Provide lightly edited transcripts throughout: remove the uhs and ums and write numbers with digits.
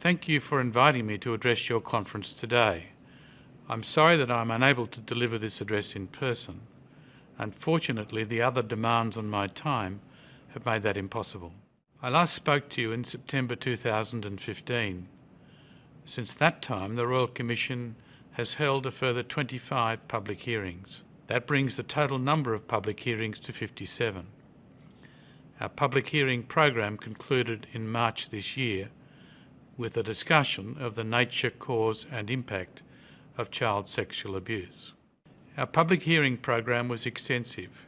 Thank you for inviting me to address your conference today. I'm sorry that I'm unable to deliver this address in person. Unfortunately, the other demands on my time have made that impossible. I last spoke to you in September 2015. Since that time, the Royal Commission has held a further 25 public hearings. That brings the total number of public hearings to 57. Our public hearing program concluded in March this year with a discussion of the nature, cause and impact of child sexual abuse. Our public hearing program was extensive.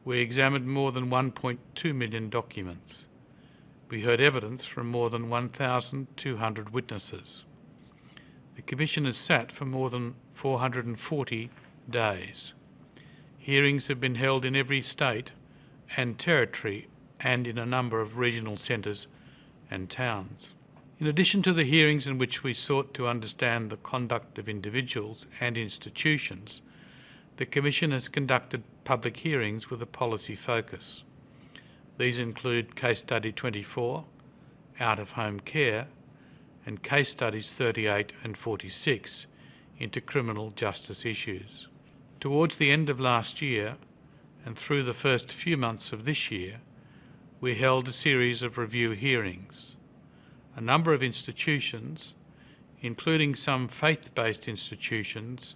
We examined more than 1.2 million documents. We heard evidence from more than 1,200 witnesses. The Commission has sat for more than 440 days. Hearings have been held in every state and territory and in a number of regional centres and towns. In addition to the hearings in which we sought to understand the conduct of individuals and institutions, the Commission has conducted public hearings with a policy focus. These include Case Study 24, Out-of-Home Care, and Case Studies 38 and 46 into criminal justice issues. Towards the end of last year and through the first few months of this year, we held a series of review hearings. A number of institutions, including some faith-based institutions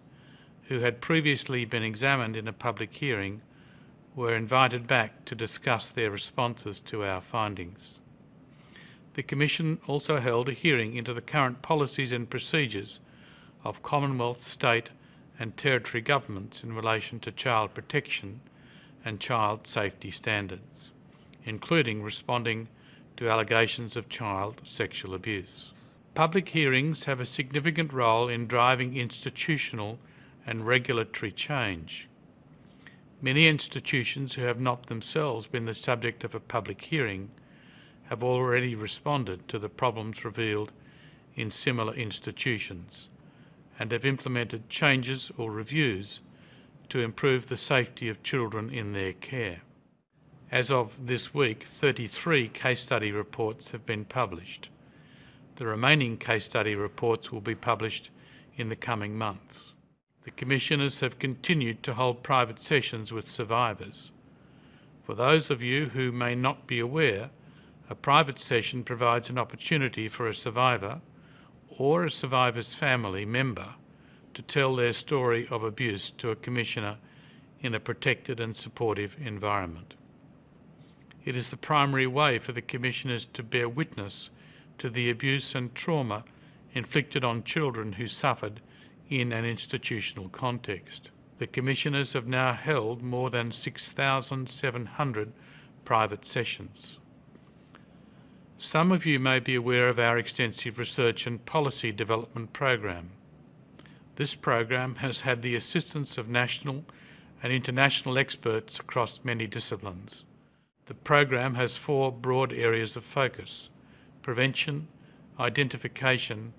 who had previously been examined in a public hearing, were invited back to discuss their responses to our findings. The Commission also held a hearing into the current policies and procedures of Commonwealth, state and territory governments in relation to child protection and child safety standards, including responding to allegations of child sexual abuse. Public hearings have a significant role in driving institutional and regulatory change. Many institutions who have not themselves been the subject of a public hearing have already responded to the problems revealed in similar institutions and have implemented changes or reviews to improve the safety of children in their care. As of this week, 33 case study reports have been published. The remaining case study reports will be published in the coming months. The Commissioners have continued to hold private sessions with survivors. For those of you who may not be aware, a private session provides an opportunity for a survivor or a survivor's family member to tell their story of abuse to a Commissioner in a protected and supportive environment. It is the primary way for the Commissioners to bear witness to the abuse and trauma inflicted on children who suffered in an institutional context. The Commissioners have now held more than 6,700 private sessions. Some of you may be aware of our extensive research and policy development program. This program has had the assistance of national and international experts across many disciplines. The program has 4 broad areas of focus: prevention, identification,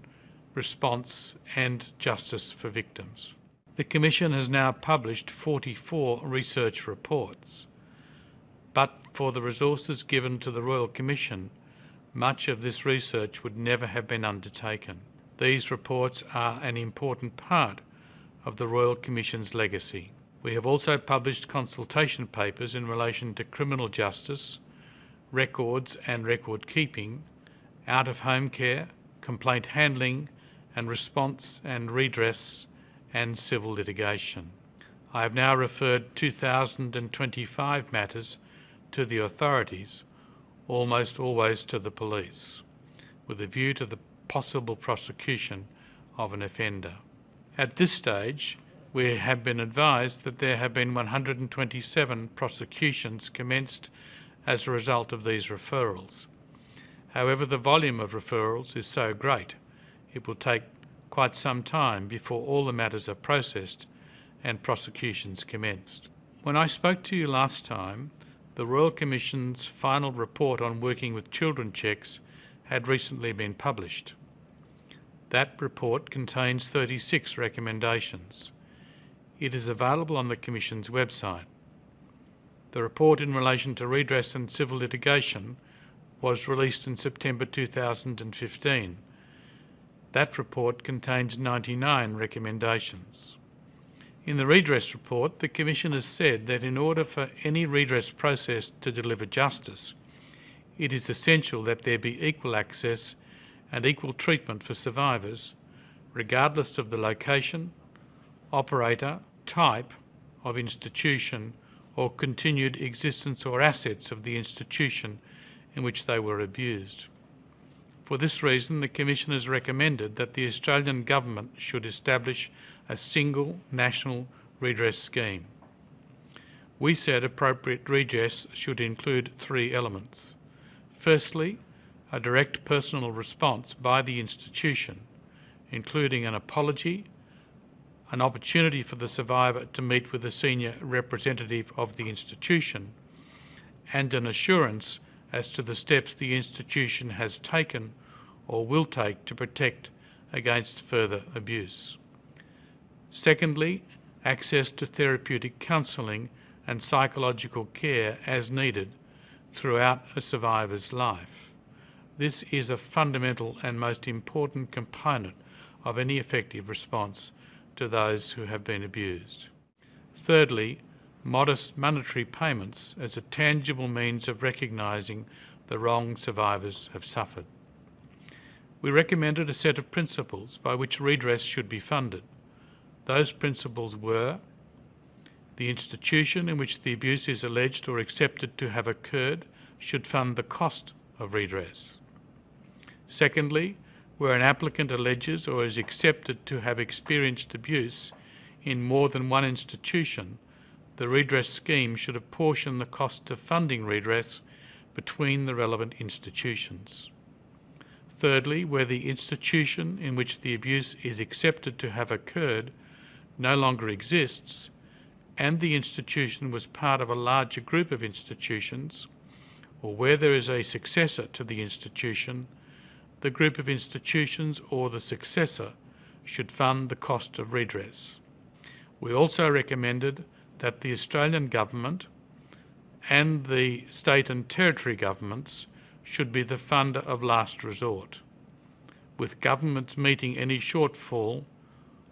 response and justice for victims. The Commission has now published 44 research reports, but for the resources given to the Royal Commission, much of this research would never have been undertaken. These reports are an important part of the Royal Commission's legacy. We have also published consultation papers in relation to criminal justice, records and record keeping, out-of-home care, complaint handling and response and redress, and civil litigation. I have now referred 2,025 matters to the authorities, almost always to the police, with a view to the possible prosecution of an offender. At this stage, we have been advised that there have been 127 prosecutions commenced as a result of these referrals. However, the volume of referrals is so great, it will take quite some time before all the matters are processed and prosecutions commenced. When I spoke to you last time, the Royal Commission's final report on working with children checks had recently been published. That report contains 36 recommendations. It is available on the Commission's website. The report in relation to redress and civil litigation was released in September 2015 That report contains 99 recommendations. In the Redress report, the Commission has said that in order for any redress process to deliver justice, it is essential that there be equal access and equal treatment for survivors, regardless of the location, operator, type of institution, or continued existence or assets of the institution in which they were abused. For this reason, the Commission has recommended that the Australian Government should establish a single national redress scheme. We said appropriate redress should include 3 elements. Firstly, a direct personal response by the institution, including an apology, an opportunity for the survivor to meet with a senior representative of the institution, and an assurance as to the steps the institution has taken or will take to protect against further abuse. Secondly, access to therapeutic counselling and psychological care as needed throughout a survivor's life. This is a fundamental and most important component of any effective response to those who have been abused. Thirdly, modest monetary payments as a tangible means of recognising the wrong survivors have suffered. We recommended a set of principles by which redress should be funded. Those principles were: the institution in which the abuse is alleged or accepted to have occurred should fund the cost of redress. Secondly, where an applicant alleges or is accepted to have experienced abuse in more than one institution, the redress scheme should apportion the cost of funding redress between the relevant institutions. Thirdly, where the institution in which the abuse is accepted to have occurred no longer exists, and the institution was part of a larger group of institutions, or where there is a successor to the institution, the group of institutions or the successor should fund the cost of redress. We also recommended that the Australian Government and the state and territory governments should be the funder of last resort, with governments meeting any shortfall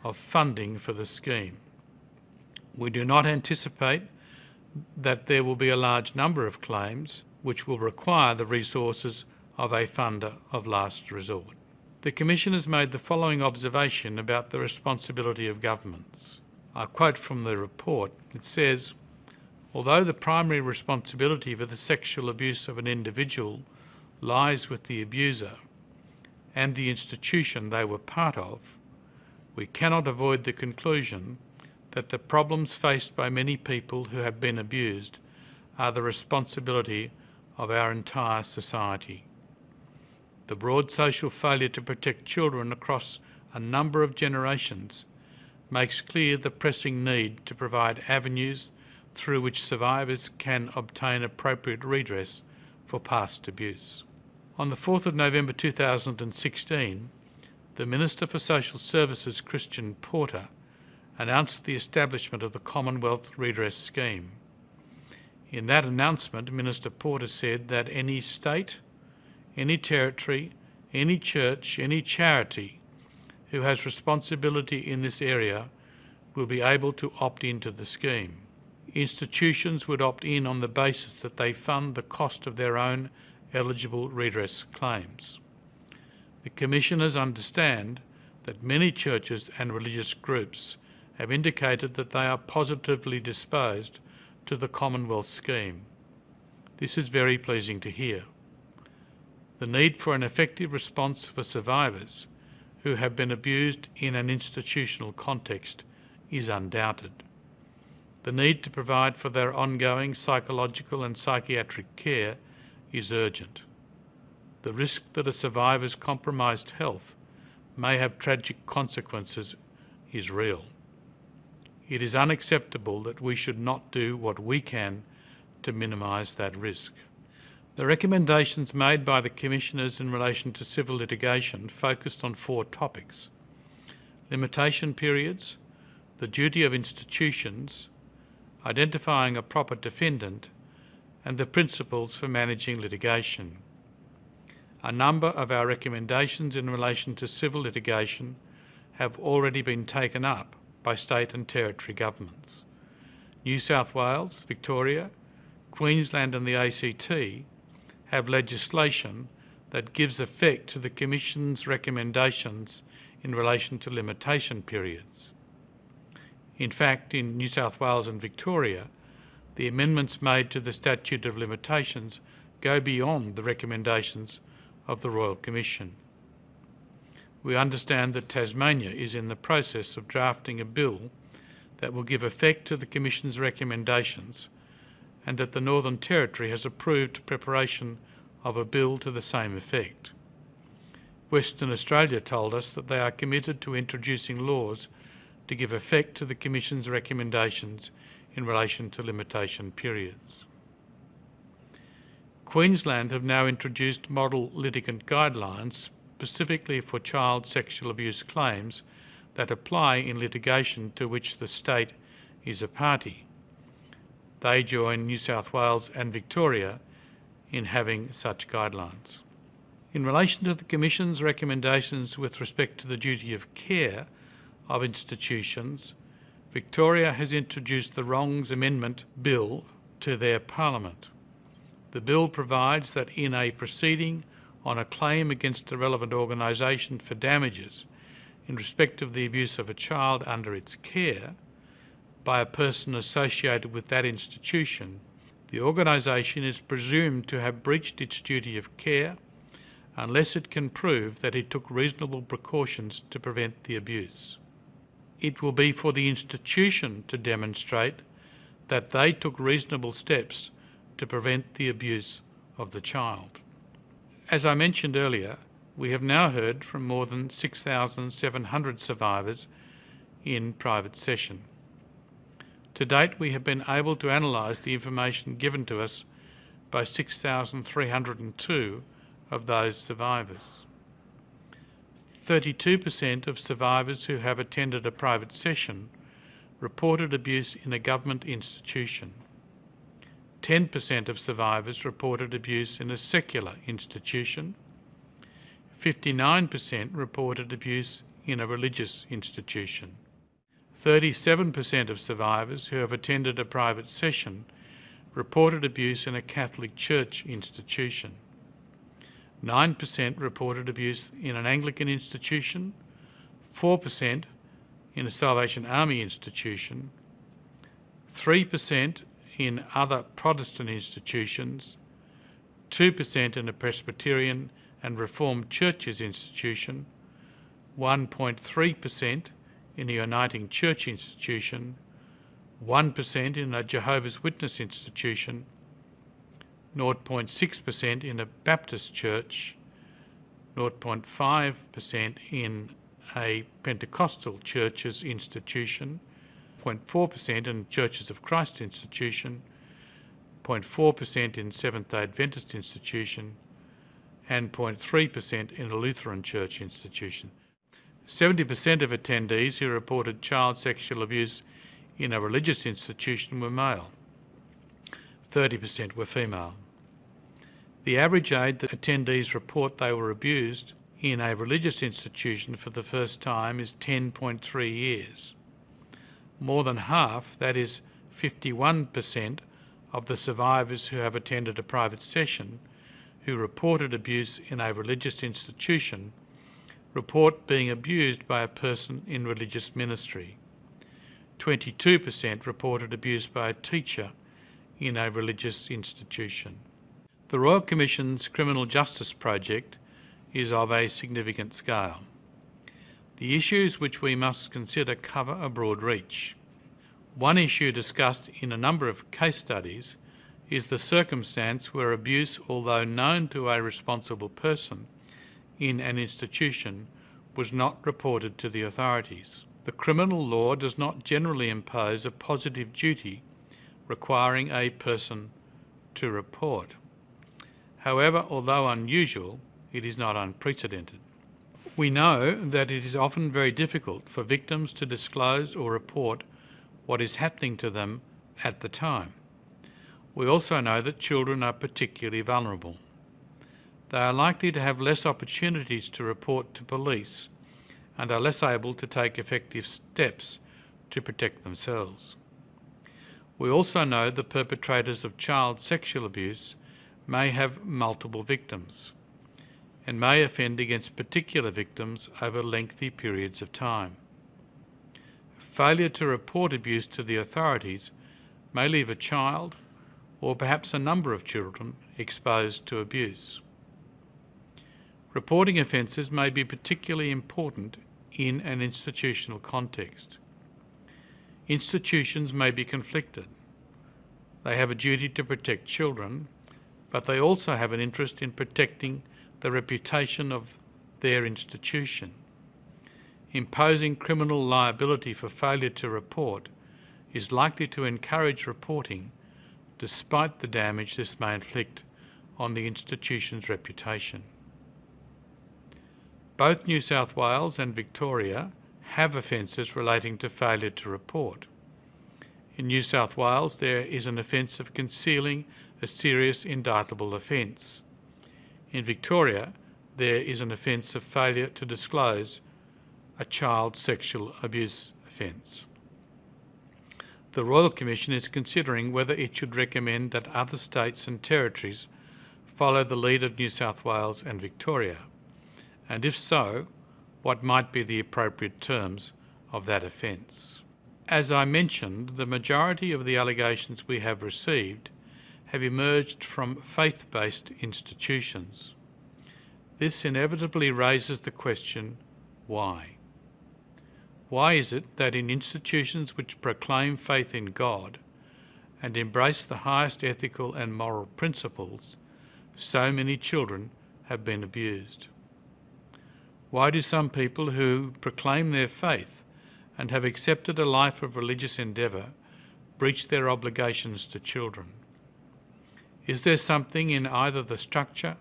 of funding for the scheme. We do not anticipate that there will be a large number of claims which will require the resources of a funder of last resort. The Commission has made the following observation about the responsibility of governments. I quote from the report. It says, although the primary responsibility for the sexual abuse of an individual lies with the abuser and the institution they were part of, we cannot avoid the conclusion that the problems faced by many people who have been abused are the responsibility of our entire society. The broad social failure to protect children across a number of generations makes clear the pressing need to provide avenues through which survivors can obtain appropriate redress for past abuse. On the 4th of November 2016, the Minister for Social Services, Christian Porter, announced the establishment of the Commonwealth Redress Scheme. In that announcement, Minister Porter said that any state, any territory, any church, any charity who has responsibility in this area will be able to opt into the scheme. Institutions would opt in on the basis that they fund the cost of their own eligible redress claims. The Commissioners understand that many churches and religious groups have indicated that they are positively disposed to the Commonwealth scheme. This is very pleasing to hear. The need for an effective response for survivors who have been abused in an institutional context is undoubted. The need to provide for their ongoing psychological and psychiatric care is urgent. The risk that a survivor's compromised health may have tragic consequences is real. It is unacceptable that we should not do what we can to minimise that risk. The recommendations made by the Commissioners in relation to civil litigation focused on 4 topics: limitation periods, the duty of institutions, identifying a proper defendant, and the principles for managing litigation. A number of our recommendations in relation to civil litigation have already been taken up by state and territory governments. New South Wales, Victoria, Queensland and the ACT have legislation that gives effect to the Commission's recommendations in relation to limitation periods. In fact, in New South Wales and Victoria, the amendments made to the Statute of Limitations go beyond the recommendations of the Royal Commission. We understand that Tasmania is in the process of drafting a bill that will give effect to the Commission's recommendations, and that the Northern Territory has approved preparation of a bill to the same effect. Western Australia told us that they are committed to introducing laws to give effect to the Commission's recommendations in relation to limitation periods. Queensland have now introduced model litigant guidelines specifically for child sexual abuse claims that apply in litigation to which the state is a party. They join New South Wales and Victoria in having such guidelines. In relation to the Commission's recommendations with respect to the duty of care of institutions, Victoria has introduced the Wrongs Amendment Bill to their Parliament. The bill provides that in a proceeding on a claim against a relevant organisation for damages in respect of the abuse of a child under its care by a person associated with that institution, the organisation is presumed to have breached its duty of care unless it can prove that it took reasonable precautions to prevent the abuse. It will be for the institution to demonstrate that they took reasonable steps to prevent the abuse of the child. As I mentioned earlier, we have now heard from more than 6,700 survivors in private session. To date, we have been able to analyse the information given to us by 6,302 of those survivors. 32% of survivors who have attended a private session reported abuse in a government institution. 10% of survivors reported abuse in a secular institution. 59% reported abuse in a religious institution. 37% of survivors who have attended a private session reported abuse in a Catholic Church institution. 9% reported abuse in an Anglican institution, 4% in a Salvation Army institution, 3% in other Protestant institutions, 2% in a Presbyterian and Reformed Churches institution, 1.3% in a Uniting Church institution, 1% in a Jehovah's Witness institution, 0.6% in a Baptist church, 0.5% in a Pentecostal churches institution, 0.4% in Churches of Christ institution, 0.4% in Seventh-day Adventist institution, and 0.3% in a Lutheran church institution. 70% of attendees who reported child sexual abuse in a religious institution were male. 30% were female. The average age that attendees report they were abused in a religious institution for the first time is 10.3 years. More than half, that is 51% of the survivors who have attended a private session who reported abuse in a religious institution report being abused by a person in religious ministry. 22% reported abuse by a teacher in a religious institution. The Royal Commission's Criminal Justice Project is of a significant scale. The issues which we must consider cover a broad reach. One issue discussed in a number of case studies is the circumstance where abuse, although known to a responsible person in an institution, was not reported to the authorities. The criminal law does not generally impose a positive duty requiring a person to report. However, although unusual, it is not unprecedented. We know that it is often very difficult for victims to disclose or report what is happening to them at the time. We also know that children are particularly vulnerable. They are likely to have less opportunities to report to police and are less able to take effective steps to protect themselves. We also know the perpetrators of child sexual abuse may have multiple victims and may offend against particular victims over lengthy periods of time. Failure to report abuse to the authorities may leave a child, or perhaps a number of children, exposed to abuse. Reporting offences may be particularly important in an institutional context. Institutions may be conflicted. They have a duty to protect children, but they also have an interest in protecting the reputation of their institution. Imposing criminal liability for failure to report is likely to encourage reporting despite the damage this may inflict on the institution's reputation. Both New South Wales and Victoria have offences relating to failure to report. In New South Wales, there is an offence of concealing a serious indictable offence. In Victoria, there is an offence of failure to disclose a child sexual abuse offence. The Royal Commission is considering whether it should recommend that other states and territories follow the lead of New South Wales and Victoria, and if so, what might be the appropriate terms of that offence. As I mentioned, the majority of the allegations we have received have emerged from faith-based institutions. This inevitably raises the question, why? Why is it that in institutions which proclaim faith in God and embrace the highest ethical and moral principles, so many children have been abused? Why do some people who proclaim their faith and have accepted a life of religious endeavour breach their obligations to children? Is there something in either the structure,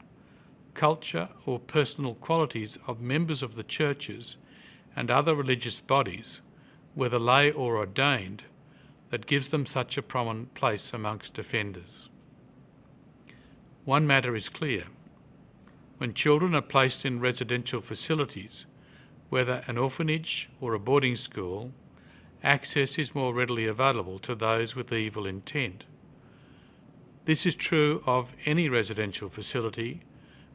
culture or personal qualities of members of the churches and other religious bodies, whether lay or ordained, that gives them such a prominent place amongst offenders? One matter is clear. When children are placed in residential facilities, whether an orphanage or a boarding school, access is more readily available to those with evil intent. This is true of any residential facility,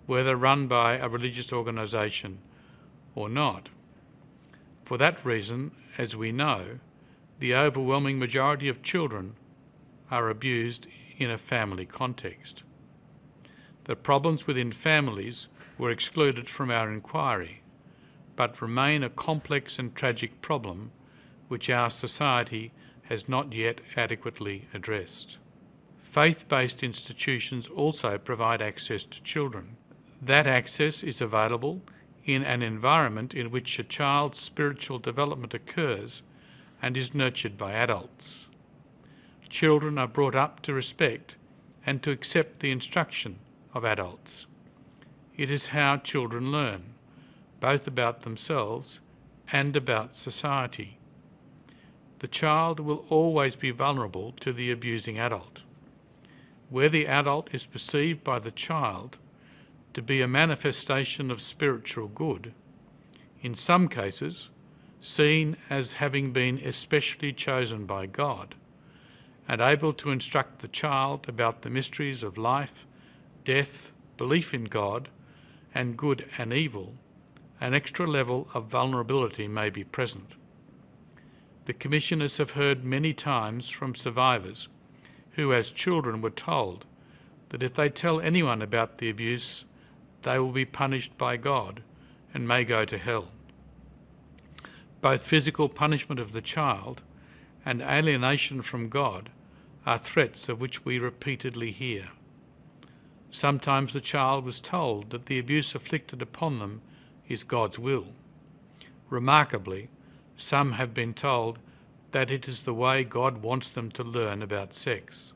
whether run by a religious organisation or not. For that reason, as we know, the overwhelming majority of children are abused in a family context. The problems within families were excluded from our inquiry, but remain a complex and tragic problem which our society has not yet adequately addressed. Faith-based institutions also provide access to children. That access is available in an environment in which a child's spiritual development occurs and is nurtured by adults. Children are brought up to respect and to accept the instruction of adults. It is how children learn, both about themselves and about society. The child will always be vulnerable to the abusing adult. Where the adult is perceived by the child to be a manifestation of spiritual good, in some cases seen as having been especially chosen by God, and able to instruct the child about the mysteries of life, death, belief in God, and good and evil, an extra level of vulnerability may be present. The Commissioners have heard many times from survivors who as children were told that if they tell anyone about the abuse, they will be punished by God and may go to hell. Both physical punishment of the child and alienation from God are threats of which we repeatedly hear. Sometimes the child was told that the abuse afflicted upon them is God's will. Remarkably, some have been told that it is the way God wants them to learn about sex.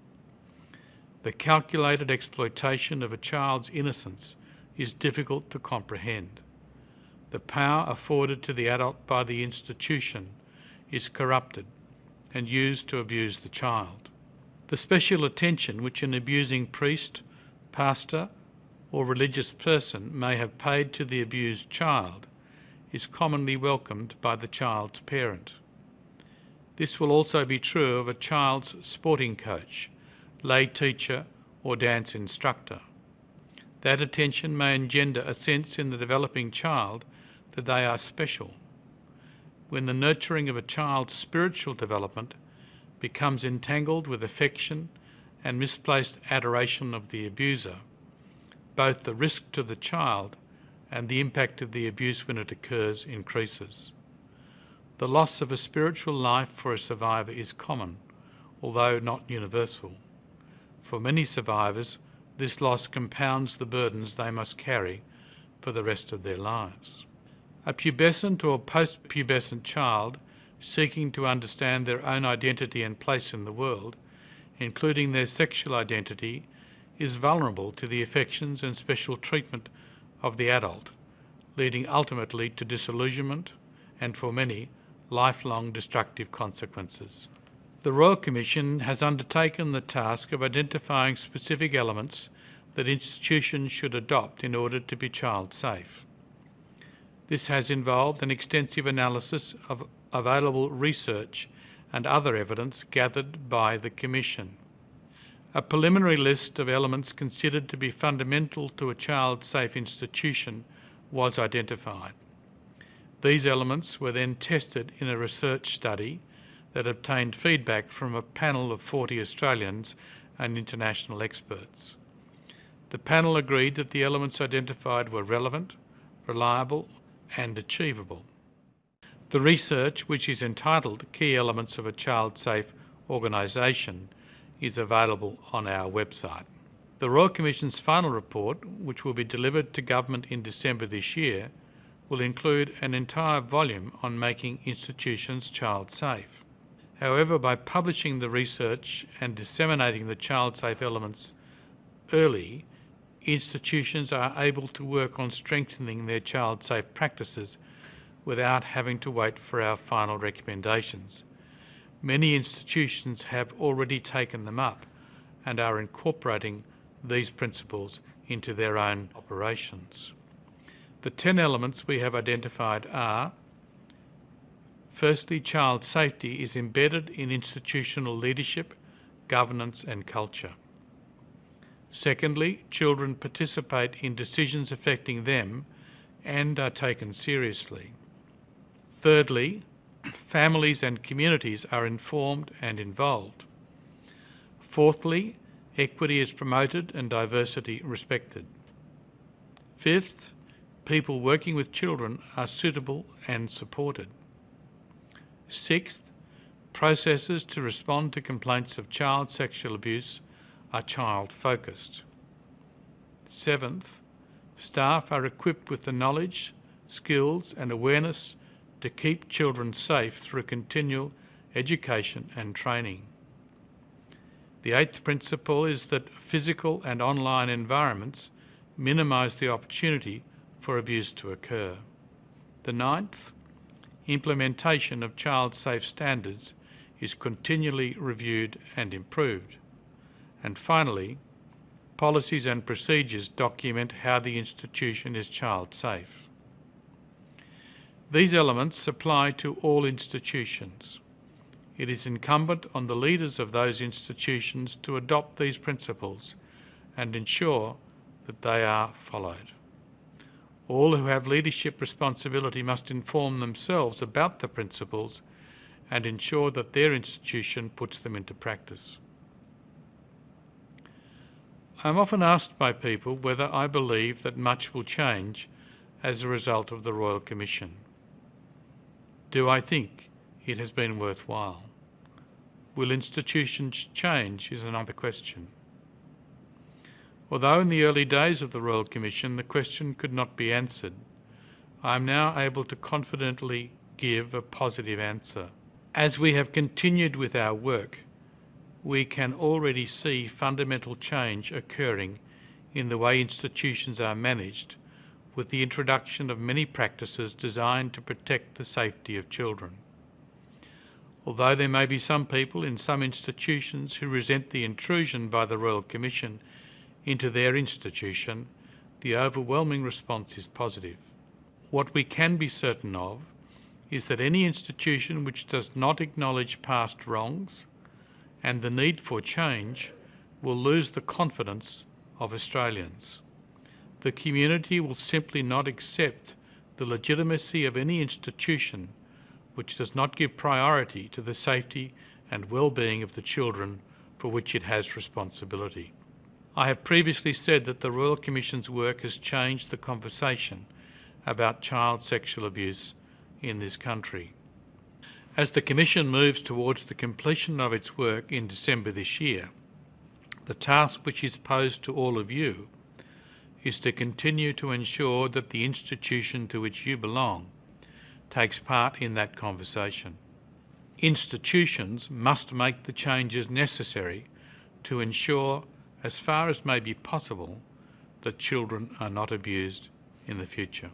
The calculated exploitation of a child's innocence is difficult to comprehend. The power afforded to the adult by the institution is corrupted and used to abuse the child. The special attention which an abusing priest, pastor, or religious person may have paid to the abused child is commonly welcomed by the child's parent. This will also be true of a child's sporting coach, lay teacher or dance instructor. That attention may engender a sense in the developing child that they are special. When the nurturing of a child's spiritual development becomes entangled with affection and misplaced adoration of the abuser, both the risk to the child and the impact of the abuse when it occurs increases. The loss of a spiritual life for a survivor is common, although not universal. For many survivors, this loss compounds the burdens they must carry for the rest of their lives. A pubescent or post-pubescent child seeking to understand their own identity and place in the world, including their sexual identity, is vulnerable to the affections and special treatment of the adult, leading ultimately to disillusionment and, for many, lifelong destructive consequences. The Royal Commission has undertaken the task of identifying specific elements that institutions should adopt in order to be child safe. This has involved an extensive analysis of available research and other evidence gathered by the Commission. A preliminary list of elements considered to be fundamental to a child-safe institution was identified. These elements were then tested in a research study that obtained feedback from a panel of 40 Australians and international experts. The panel agreed that the elements identified were relevant, reliable, and achievable. The research, which is entitled Key Elements of a Child-Safe Organisation, is available on our website. The Royal Commission's final report, which will be delivered to Government in December this year, will include an entire volume on making institutions child-safe. However, by publishing the research and disseminating the child-safe elements early, institutions are able to work on strengthening their child-safe practices without having to wait for our final recommendations. Many institutions have already taken them up and are incorporating these principles into their own operations. The 10 elements we have identified are: firstly, child safety is embedded in institutional leadership, governance and culture. Secondly, children participate in decisions affecting them and are taken seriously. Thirdly, families and communities are informed and involved. Fourthly, equity is promoted and diversity respected. Fifth, people working with children are suitable and supported. Sixth, processes to respond to complaints of child sexual abuse are child-focused. Seventh, staff are equipped with the knowledge, skills and awareness to keep children safe through continual education and training. The eighth principle is that physical and online environments minimise the opportunity for abuse to occur. The ninth, implementation of child-safe standards is continually reviewed and improved. And finally, policies and procedures document how the institution is child-safe. These elements apply to all institutions. It is incumbent on the leaders of those institutions to adopt these principles and ensure that they are followed. All who have leadership responsibility must inform themselves about the principles and ensure that their institution puts them into practice. I am often asked by people whether I believe that much will change as a result of the Royal Commission. Do I think it has been worthwhile? Will institutions change is another question. Although in the early days of the Royal Commission the question could not be answered, I am now able to confidently give a positive answer. As we have continued with our work, we can already see fundamental change occurring in the way institutions are managed, with the introduction of many practices designed to protect the safety of children. Although there may be some people in some institutions who resent the intrusion by the Royal Commission into their institution, the overwhelming response is positive. What we can be certain of is that any institution which does not acknowledge past wrongs and the need for change will lose the confidence of Australians. The community will simply not accept the legitimacy of any institution which does not give priority to the safety and well-being of the children for which it has responsibility. I have previously said that the Royal Commission's work has changed the conversation about child sexual abuse in this country. As the Commission moves towards the completion of its work in December this year, the task which is posed to all of you is to continue to ensure that the institution to which you belong takes part in that conversation. Institutions must make the changes necessary to ensure, as far as may be possible, that children are not abused in the future.